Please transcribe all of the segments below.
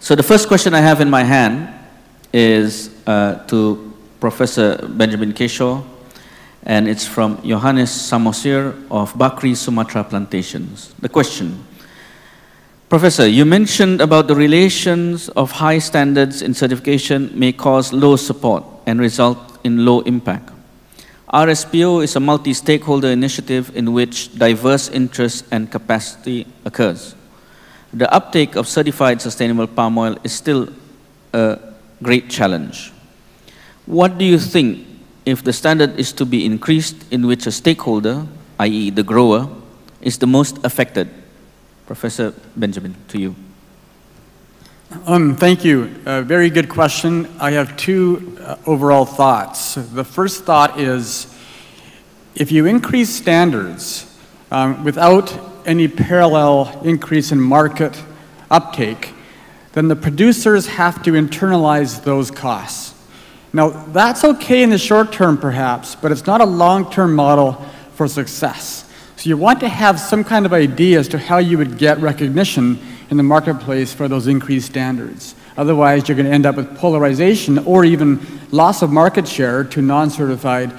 So the first question I have in my hand is to Professor Benjamin Kishore, and it's from Johannes Samosir of Bakri Sumatra Plantations. The question: Professor, you mentioned about the relations of high standards in certification may cause low support and result in low impact. RSPO is a multi-stakeholder initiative in which diverse interests and capacity occurs. The uptake of certified sustainable palm oil is still a great challenge. What do you think if the standard is to be increased in which a stakeholder, i.e. the grower, is the most affected? Professor Benjamin, to you. Thank you. Very good question. I have two overall thoughts. The first thought is, if you increase standards without any parallel increase in market uptake, then the producers have to internalize those costs. Now, that's okay in the short term, perhaps, but it's not a long-term model for success. So you want to have some kind of idea as to how you would get recognition in the marketplace for those increased standards. Otherwise, you're going to end up with polarization or even loss of market share to non-certified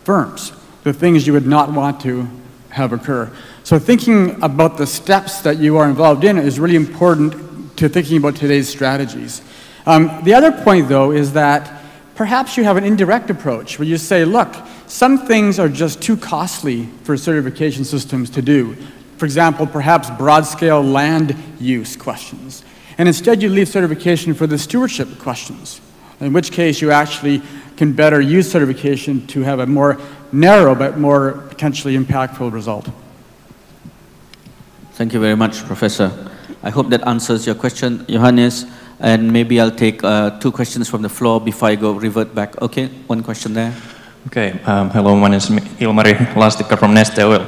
firms, the things you would not want to have occur. So thinking about the steps that you are involved in is really important to thinking about today's strategies. The other point, though, is that perhaps you have an indirect approach where you say, look, some things are just too costly for certification systems to do. For example, perhaps broad-scale land use questions. And instead you leave certification for the stewardship questions, in which case you actually can better use certification to have a more narrow but more potentially impactful result. Thank you very much, Professor. I hope that answers your question, Johannes. And maybe I'll take two questions from the floor before I revert back. Okay, one question there. Okay, hello, my name is Ilmari Lastikka from Neste Oil.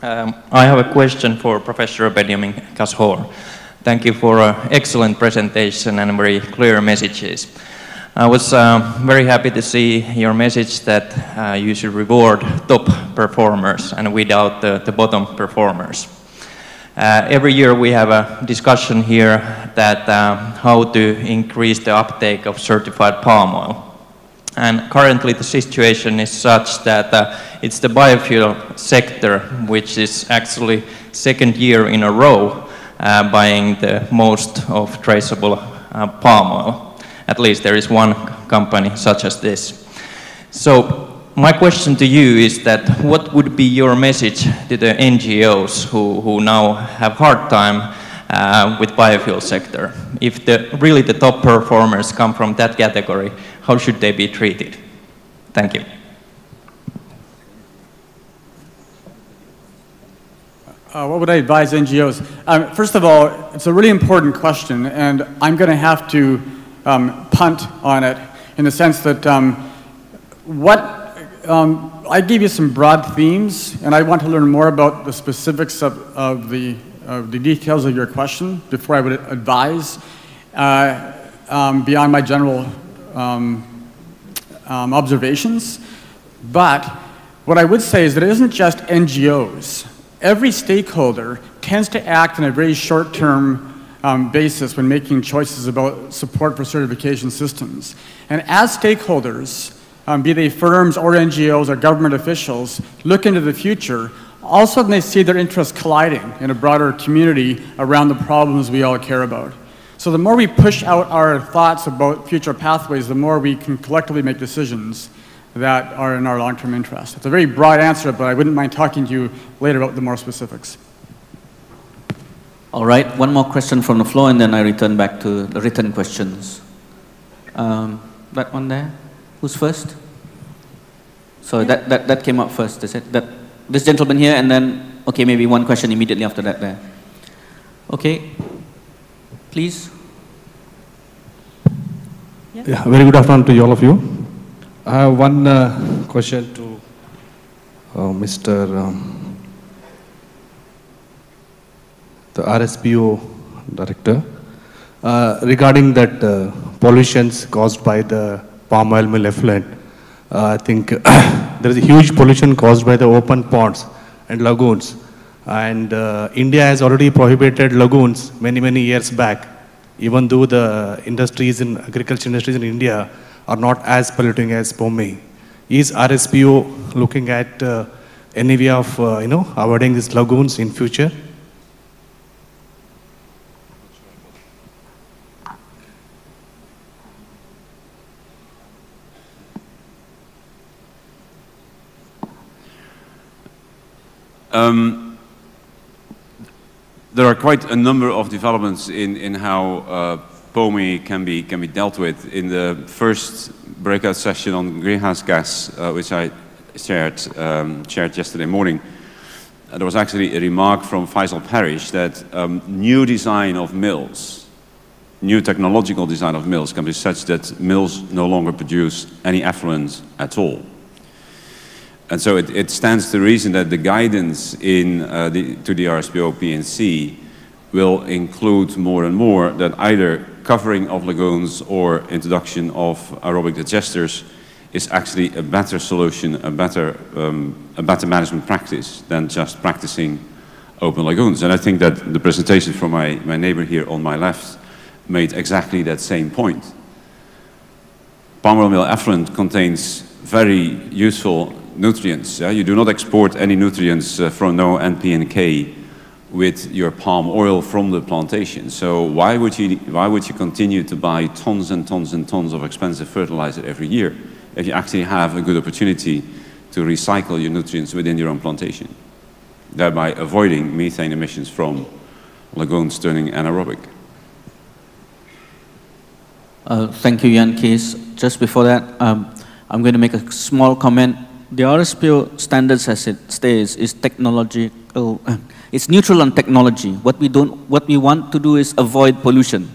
I have a question for Professor Benjamin Kishore. Thank you for an excellent presentation and very clear messages. I was very happy to see your message that you should reward top performers and weed out the bottom performers. Every year we have a discussion here that how to increase the uptake of certified palm oil. And currently the situation is such that it's the biofuel sector which is actually second year in a row buying the most of traceable palm oil. At least there is one company such as this. So my question to you is that what would be your message to the NGOs who now have hard time with biofuel sector? If really the top performers come from that category, how should they be treated? Thank you. What would I advise NGOs? First of all, it's a really important question, and I'm going to have to punt on it in the sense that I gave you some broad themes, and I want to learn more about the specifics of the details of your question before I would advise beyond my general observations. But what I would say is that it isn't just NGOs. Every stakeholder tends to act on a very short-term basis when making choices about support for certification systems. And as stakeholders, be they firms or NGOs or government officials, look into the future, all of a sudden they see their interests colliding in a broader community around the problems we all care about. So the more we push out our thoughts about future pathways, the more we can collectively make decisions that are in our long-term interest. It's a very broad answer, but I wouldn't mind talking to you later about the more specifics. All right, one more question from the floor, and then I return back to the written questions. That one there, who's first? So that came up first, is it? This gentleman here, and then, okay, maybe one question immediately after that there. Okay, please. Yeah, very good afternoon to all of you. I have one question to Mr. The RSPO director regarding that pollutions caused by the palm oil mill effluent. I think there is a huge pollution caused by the open ponds and lagoons, and India has already prohibited lagoons many years back. even though the industries in agriculture industries in India are not as polluting as Pome. Is RSPO looking at any way of avoiding these lagoons in future? There are quite a number of developments in how POMI can be dealt with. In the first breakout session on greenhouse gas, which I chaired yesterday morning, there was actually a remark from Faisal Parish that new design of mills, new technological design of mills can be such that mills no longer produce any effluent at all. And so it stands to reason that the guidance to the RSPO PNC will include more and more that either covering of lagoons or introduction of aerobic digesters is actually a better solution, a better management practice than just practicing open lagoons. And I think that the presentation from my neighbor here on my left made exactly that same point. Palm oil mill effluent contains very useful nutrients. You do not export any nutrients from no NP and K with your palm oil from the plantation. So why would you continue to buy tons and tons and tons of expensive fertilizer every year if you actually have a good opportunity to recycle your nutrients within your own plantation, thereby avoiding methane emissions from lagoons turning anaerobic? Thank you, Jan Kees. Just before that, I'm going to make a small comment. The RSPO standards as it stays is technological. It's neutral on technology. What we want to do is avoid pollution.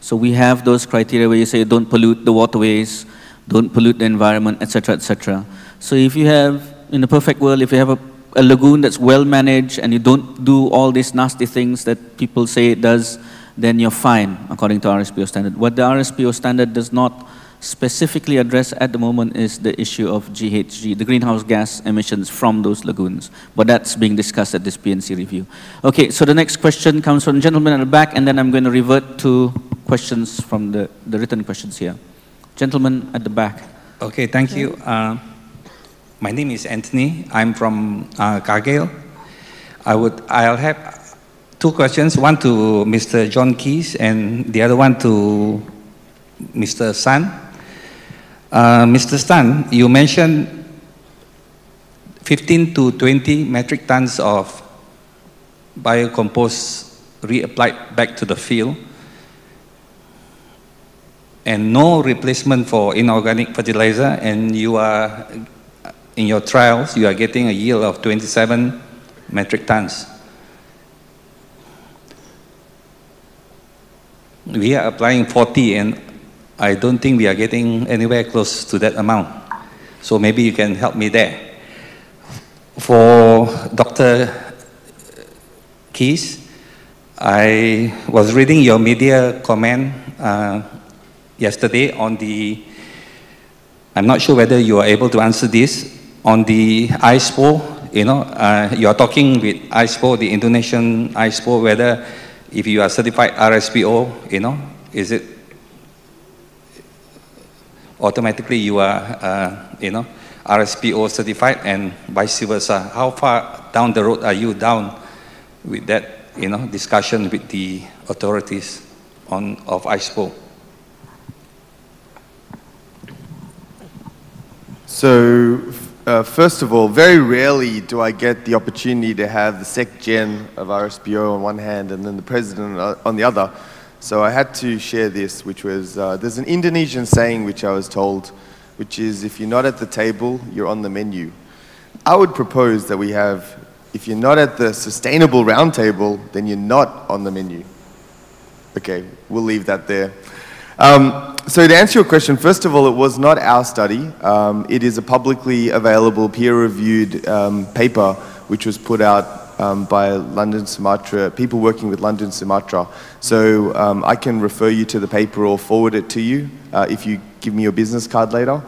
So we have those criteria where you say don't pollute the waterways, don't pollute the environment, etc., etc. So if you have, in a perfect world, if you have a lagoon that's well managed and you don't do all these nasty things that people say it does, then you're fine according to RSPO standard. What the RSPO standard does not specifically address at the moment is the issue of GHG, the greenhouse gas emissions from those lagoons. But that's being discussed at this PNC review. Okay, so the next question comes from the gentleman at the back, and then I'm going to revert to questions from the written questions here. Gentleman at the back. Okay, thank you. My name is Anthony. I'm from Cargill. I'll have two questions, one to Mr. John Kees and the other one to Mr. San. Mr. Stan, you mentioned 15 to 20 metric tons of biocompost reapplied back to the field and no replacement for inorganic fertilizer, and you are, in your trials, you are getting a yield of 27 metric tons. We are applying 40 and I don't think we are getting anywhere close to that amount. So maybe you can help me there. For Dr. Kees, I was reading your media comment yesterday on the, I'm not sure whether you are able to answer this, on the ISPO, you are talking with ISPO, the Indonesian ISPO, whether if you are certified RSPO, is it automatically you are, RSPO certified and vice versa. How far down the road are you down with that, discussion with the authorities of ISPO? So, first of all, very rarely do I get the opportunity to have the Sec-Gen of RSPO on one hand and then the President on the other. So I had to share this, which was, there's an Indonesian saying which I was told, which is, if you're not at the table, you're on the menu. I would propose that we have, if you're not at the sustainable round table, then you're not on the menu. Okay, we'll leave that there. So to answer your question, first of all, it was not our study. It is a publicly available, peer-reviewed paper which was put out by London Sumatra, people working with London Sumatra. So I can refer you to the paper or forward it to you if you give me your business card later.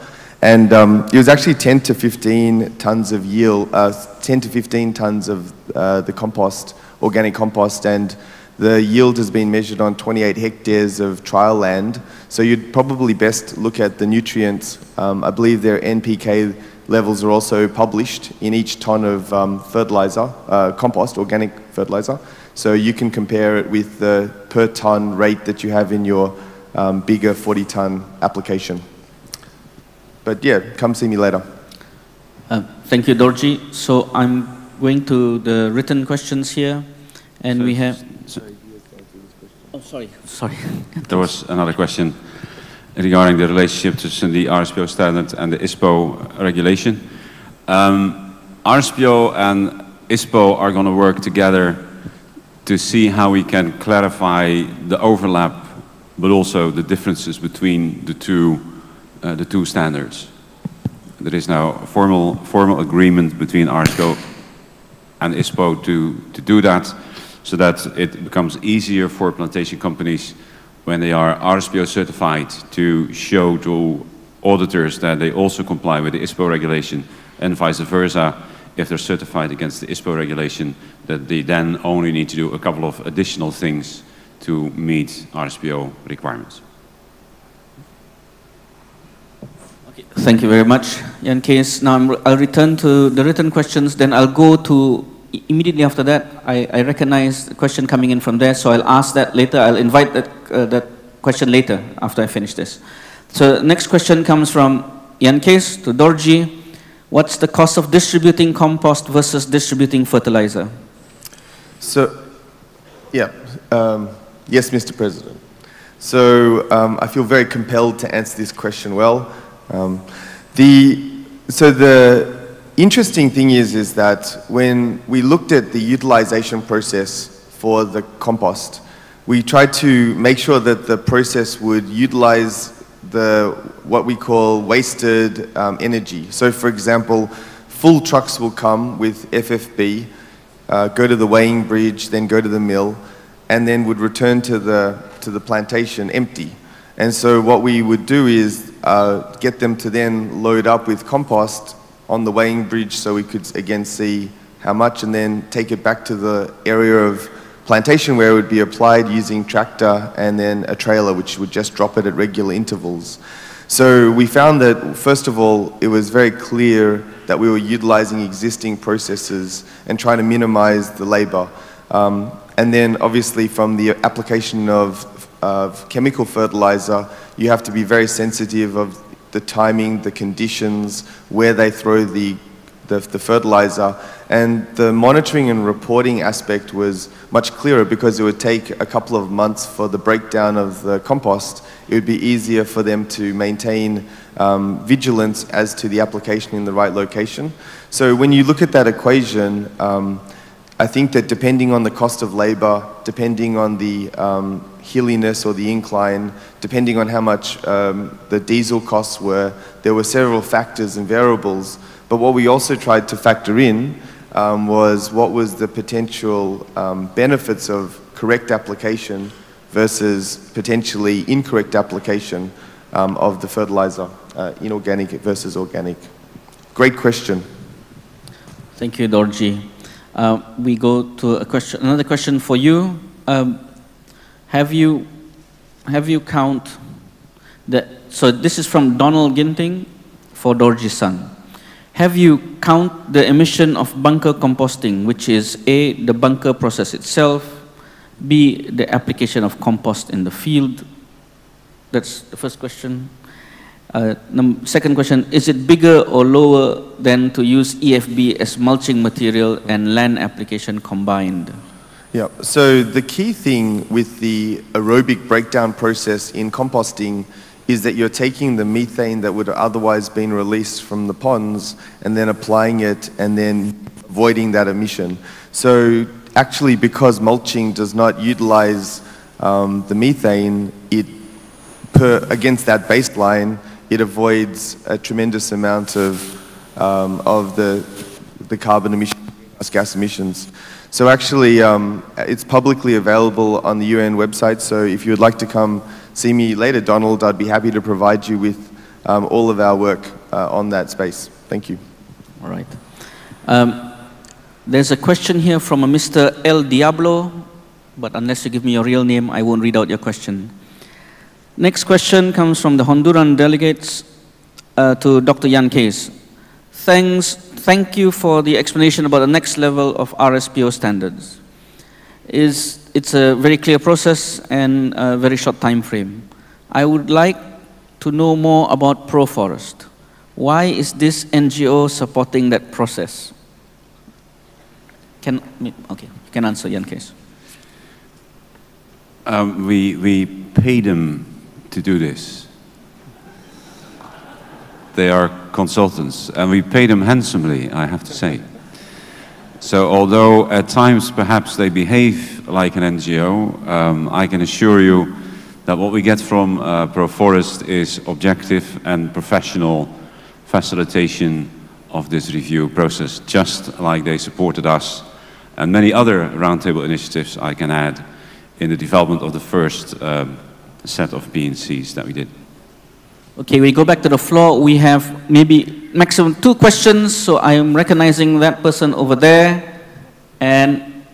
And it was actually 10 to 15 tons of yield, 10 to 15 tons of the compost, organic compost, and The yield has been measured on 28 hectares of trial land, so you'd probably best look at the nutrients. I believe their NPK levels are also published in each ton of fertilizer, compost, organic fertilizer. So you can compare it with the per ton rate that you have in your bigger 40-ton application. But yeah, come see me later. Thank you, Dorji. So I'm going to the written questions here, and we have... Oh, sorry. There was another question regarding the relationship between the RSPO standard and the ISPO regulation. RSPO and ISPO are going to work together to see how we can clarify the overlap, but also the differences between the two standards. There is now a formal agreement between RSPO and ISPO to do that, so that it becomes easier for plantation companies when they are RSPO certified to show to auditors that they also comply with the ISPO regulation, and vice versa, if they're certified against the ISPO regulation, that they then only need to do a couple of additional things to meet RSPO requirements. Okay, thank you very much, Jan Kees. Now I'll return to the written questions, then I'll go to, immediately after that, I recognize the question coming in from there, so I'll ask that later. I'll invite that question later after I finish this. So next question comes from Jan Kees to Dorji. What's the cost of distributing compost versus distributing fertilizer? So, yeah, yes, Mr. President. So I feel very compelled to answer this question well. So the interesting thing is that when we looked at the utilization process for the compost, we tried to make sure that the process would utilize what we call wasted energy. So for example, full trucks will come with FFB, go to the weighing bridge, then go to the mill, and then would return to the plantation empty. And so what we would do is get them to then load up with compost on the weighing bridge, so we could again see how much, and then take it back to the area of plantation where it would be applied using tractor and then a trailer which would just drop it at regular intervals. So we found that, first of all, it was very clear that we were utilizing existing processes and trying to minimize the labor. And then obviously from the application of chemical fertilizer, you have to be very sensitive of the timing, the conditions, where they throw the fertilizer, and the monitoring and reporting aspect was much clearer because it would take a couple of months for the breakdown of the compost. It would be easier for them to maintain vigilance as to the application in the right location. So when you look at that equation, I think that depending on the cost of labor, depending on the hilliness or the incline, depending on how much the diesel costs were, there were several factors and variables. But what we also tried to factor in was what was the potential benefits of correct application versus potentially incorrect application of the fertilizer, inorganic versus organic. Great question. Thank you, Dorji. We go to another question for you. Have you count so this is from Donald Ginting for Dorji's son. Have you count the emission of bunker composting, which is A, the bunker process itself, B, the application of compost in the field? That's the first question. Second question, is it bigger or lower than to use EFB as mulching material and land application combined? Yeah, so the key thing with the aerobic breakdown process in composting is that you're taking the methane that would have otherwise been released from the ponds and then applying it and then avoiding that emission. So actually, because mulching does not utilize the methane, against that baseline, it avoids a tremendous amount of the carbon emission, gas emissions. So actually, it's publicly available on the UN website, so if you would like to come see me later, Donald, I'd be happy to provide you with all of our work on that space. Thank you. All right. There's a question here from a Mr. El Diablo. but unless you give me your real name, I won't read out your question. Next question comes from the Honduran delegates to Dr. Jan Kees. Thank you for the explanation about the next level of RSPO standards. It's a very clear process and a very short time frame. I would like to know more about ProForest. Why is this NGO supporting that process? Okay, you can answer, Jan Kees. We pay them to do this. They are consultants, and we pay them handsomely, I have to say. So although at times perhaps they behave like an NGO, I can assure you that what we get from ProForest is objective and professional facilitation of this review process, just like they supported us and many other roundtable initiatives I can add in the development of the first set of PNCs that we did. Okay, we go back to the floor. We have maybe maximum 2 questions, so I am recognizing that person over there. And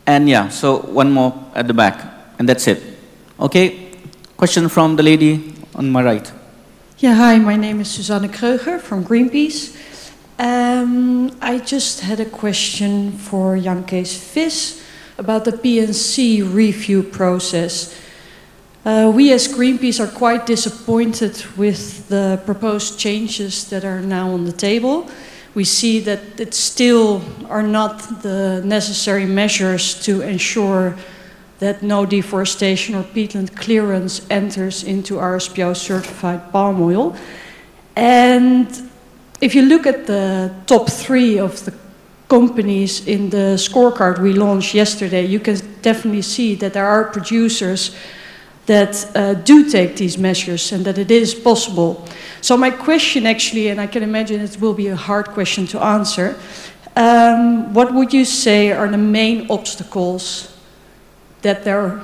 yeah, so one more at the back, and that's it. Okay, question from the lady on my right. Yeah, hi, my name is Susanne Kreuger from Greenpeace. I just had a question for Jan Kees Vis about the PNC review process. We as Greenpeace are quite disappointed with the proposed changes that are now on the table. We see that it still are not the necessary measures to ensure that no deforestation or peatland clearance enters into RSPO certified palm oil. And if you look at the top 3 of the companies in the scorecard we launched yesterday, you can definitely see that there are producers that do take these measures and that it is possible. So my question actually, and I can imagine it will be a hard question to answer, what would you say are the main obstacles that there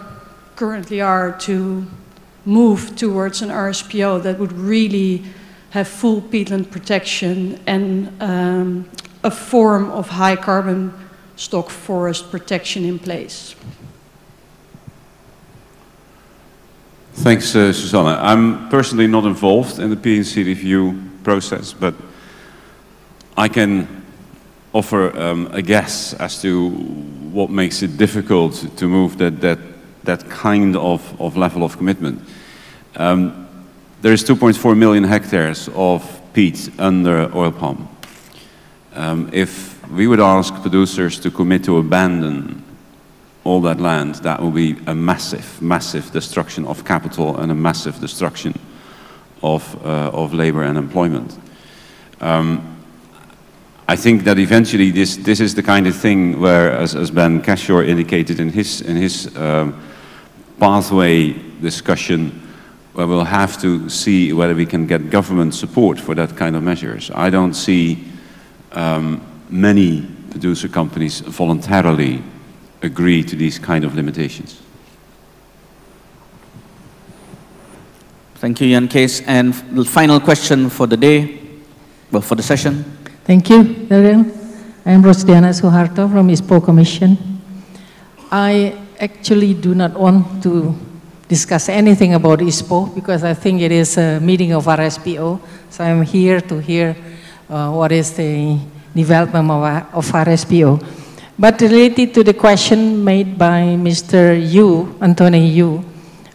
currently are to move towards an RSPO that would really have full peatland protection and a form of high carbon stock forest protection in place? Thanks, Susanne. I'm personally not involved in the PNC review process, but I can offer a guess as to what makes it difficult to move that kind of level of commitment. There is 2.4 million hectares of peat under oil palm. If we would ask producers to commit to abandon all that land, that will be a massive, massive destruction of capital and a massive destruction of labor and employment. I think that eventually this is the kind of thing where, as Ben Cashore indicated in his pathway discussion, where we'll have to see whether we can get government support for that kind of measures. I don't see many producer companies voluntarily agree to these kind of limitations. Thank you, Jan Kees. And the final question for the day, well, for the session. Thank you, Daryl. I am Rosdiana Suharto from ISPO Commission. I actually do not want to discuss anything about ISPO because I think it is a meeting of RSPO. So I'm here to hear what is the development of RSPO. But related to the question made by Mr. Anthony Yu,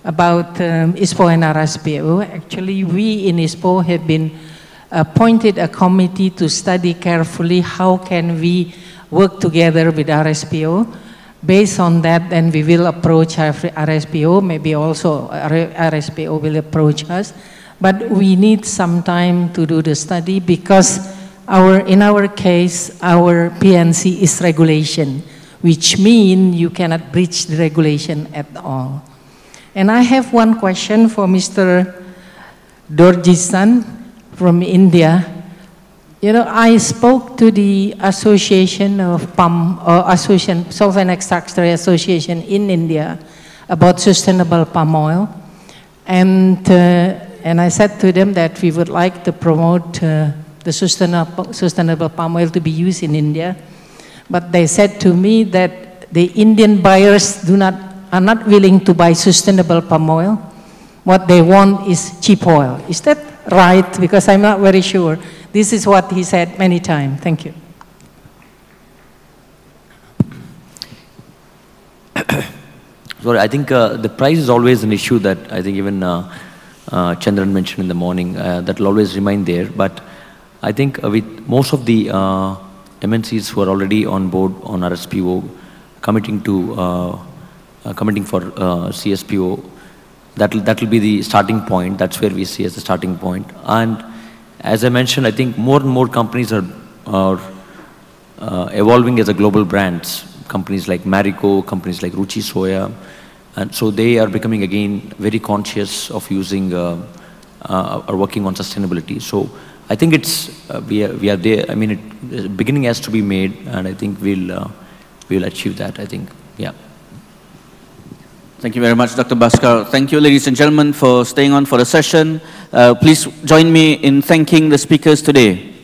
about ISPO and RSPO, actually we in ISPO have been appointed a committee to study carefully how can we work together with RSPO. Based on that, then we will approach RSPO, maybe also RSPO will approach us. But we need some time to do the study because in our case, our PNC is regulation, which means you cannot breach the regulation at all. And I have one question for Mr. Dorjisan from India. You know, I spoke to the Association of Solvent Extractor Association in India about sustainable palm oil. And I said to them that we would like to promote the sustainable palm oil to be used in India. But they said to me that the Indian buyers are not willing to buy sustainable palm oil. What they want is cheap oil. Is that right? Because I'm not very sure. This is what he said many times. Thank you. Sorry, I think the price is always an issue that I think even Chandran mentioned in the morning. That will always remain there. But I think with most of the MNCs who are already on board on RSPO, committing for CSPO, that will be the starting point. That's where we see as the starting point. And as I mentioned, I think more and more companies are evolving as a global brands. Companies like Marico, companies like Ruchi Soya, and so they are becoming again very conscious of using or working on sustainability. So I think it's we are there. I mean, beginning has to be made, and I think we'll achieve that. I think, yeah. Thank you very much, Dr. Bhaskar. Thank you, ladies and gentlemen, for staying on for the session. Please join me in thanking the speakers today.